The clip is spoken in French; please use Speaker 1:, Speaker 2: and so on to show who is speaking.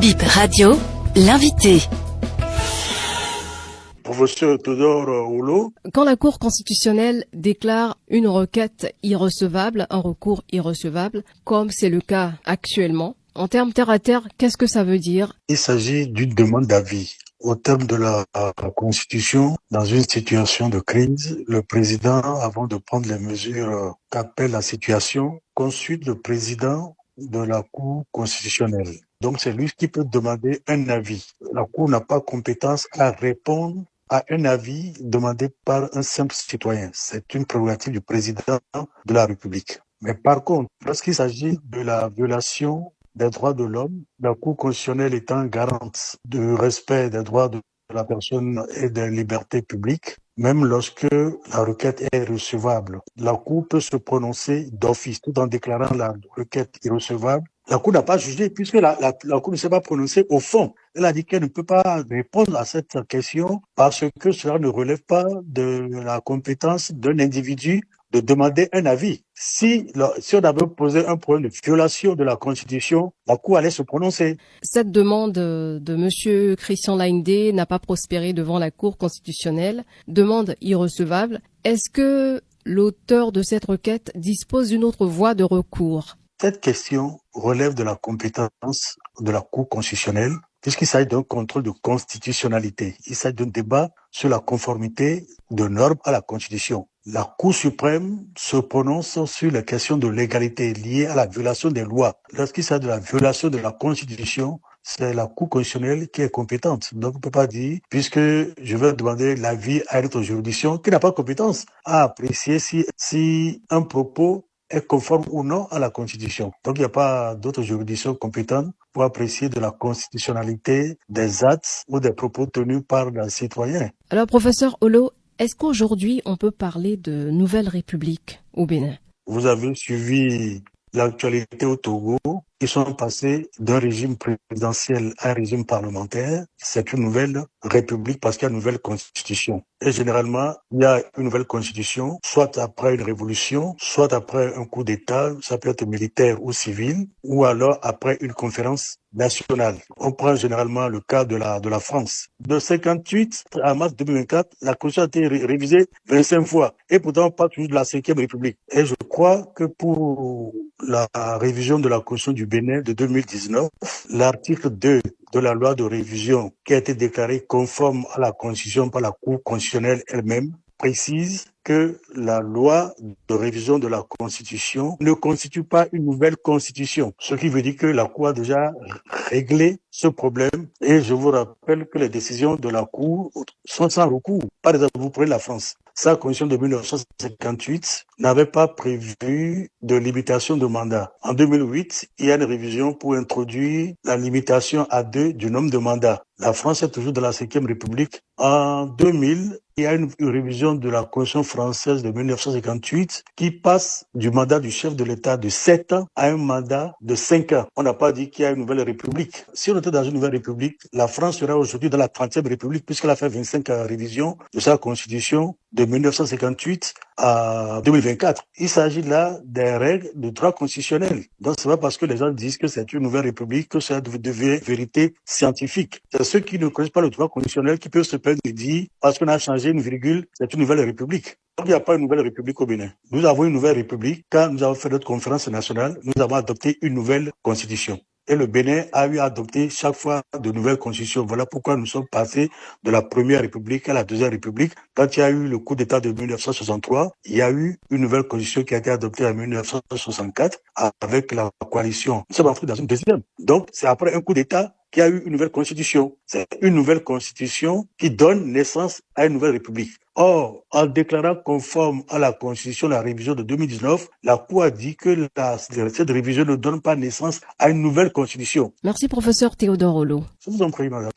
Speaker 1: Bip Radio, l'invité.
Speaker 2: Professeur Théodore Olo.
Speaker 3: Quand la Cour constitutionnelle déclare une requête irrecevable, un recours irrecevable, comme c'est le cas actuellement, en termes terre à terre, qu'est-ce que ça veut dire?
Speaker 2: Il s'agit d'une demande d'avis. Au terme de la Constitution, dans une situation de crise, le président, avant de prendre les mesures qu'appelle la situation, consulte le président de la Cour constitutionnelle. Donc c'est lui qui peut demander un avis. La Cour n'a pas compétence à répondre à un avis demandé par un simple citoyen. C'est une prérogative du président de la République. Mais par contre, lorsqu'il s'agit de la violation des droits de l'homme, la Cour constitutionnelle étant garante du respect des droits de la personne et des libertés publiques, même lorsque la requête est recevable, la Cour peut se prononcer d'office tout en déclarant la requête irrecevable. La Cour n'a pas jugé puisque la Cour ne s'est pas prononcée au fond. Elle a dit qu'elle ne peut pas répondre à cette question parce que cela ne relève pas de la compétence d'un individu de demander un avis. Si on avait posé un problème de violation de la Constitution, la Cour allait se prononcer.
Speaker 3: Cette demande de monsieur Christian Lindé n'a pas prospéré devant la Cour constitutionnelle, demande irrecevable. Est-ce que l'auteur de cette requête dispose d'une autre voie de recours?
Speaker 2: Cette question relève de la compétence de la Cour constitutionnelle, puisqu'il s'agit d'un contrôle de constitutionnalité. Il s'agit d'un débat sur la conformité de normes à la Constitution. La Cour suprême se prononce sur les questions de légalité liées à la violation des lois. Lorsqu'il s'agit de la violation de la Constitution, c'est la Cour constitutionnelle qui est compétente. Donc, on ne peut pas dire, puisque je vais demander l'avis à une autre juridiction qui n'a pas compétence à apprécier si un propos est conforme ou non à la Constitution. Donc, il n'y a pas d'autres juridictions compétentes pour apprécier de la constitutionnalité des actes ou des propos tenus par un citoyen.
Speaker 3: Alors, professeur Olo, est-ce qu'aujourd'hui, on peut parler de nouvelle république au Bénin?
Speaker 2: Vous avez suivi l'actualité au Togo. Ils sont passés d'un régime présidentiel à un régime parlementaire. C'est une nouvelle république parce qu'il y a une nouvelle constitution. Et généralement, il y a une nouvelle constitution, soit après une révolution, soit après un coup d'État, ça peut être militaire ou civil, ou alors après une conférence nationale. On prend généralement le cas de la France. De 58 à mars 2024, la constitution a été révisée 25 fois. Et pourtant, on parle toujours de la 5e République. Et je crois que pour la révision de la constitution du Bénin de 2019, l'article 2 de la loi de révision qui a été déclarée conforme à la Constitution par la Cour constitutionnelle elle-même précise que la loi de révision de la Constitution ne constitue pas une nouvelle Constitution, ce qui veut dire que la Cour a déjà réglé ce problème. Et je vous rappelle que les décisions de la Cour sont sans recours. Par exemple, vous prenez la France. Sa constitution de 1958 n'avait pas prévu de limitation de mandat. En 2008, il y a une révision pour introduire la limitation à 2 du nombre de mandats. La France est toujours dans la 5e République. En 2000, il y a une révision de la Constitution française de 1958 qui passe du mandat du chef de l'État de 7 ans à un mandat de 5 ans. On n'a pas dit qu'il y a une nouvelle République. Si on était dans une nouvelle République, la France serait aujourd'hui dans la 30e République puisqu'elle a fait 25 révisions de sa Constitution de 1958 à 2024. Il s'agit là des règles de droit constitutionnel. Donc c'est pas parce que les gens disent que c'est une nouvelle république que ça devient vérité scientifique. C'est ceux qui ne connaissent pas le droit constitutionnel qui peuvent se plaindre et dire parce qu'on a changé une virgule, c'est une nouvelle république. Donc il n'y a pas une nouvelle république au Bénin. Nous avons une nouvelle république. Quand nous avons fait notre conférence nationale, nous avons adopté une nouvelle constitution. Et le Bénin a eu à adopter chaque fois de nouvelles constitutions. Voilà pourquoi nous sommes passés de la première république à la deuxième république. Quand il y a eu le coup d'État de 1963, il y a eu une nouvelle constitution qui a été adoptée en 1964 avec la coalition. Nous sommes entrés dans une deuxième. Donc, c'est après un coup d'État qu'il y a eu une nouvelle constitution. C'est une nouvelle constitution qui donne naissance à une nouvelle république. Or, en déclarant conforme à la Constitution la révision de 2019, la Cour a dit que cette révision ne donne pas naissance à une nouvelle Constitution.
Speaker 3: Merci, professeur Théodore Olo.
Speaker 2: Je vous en prie, madame.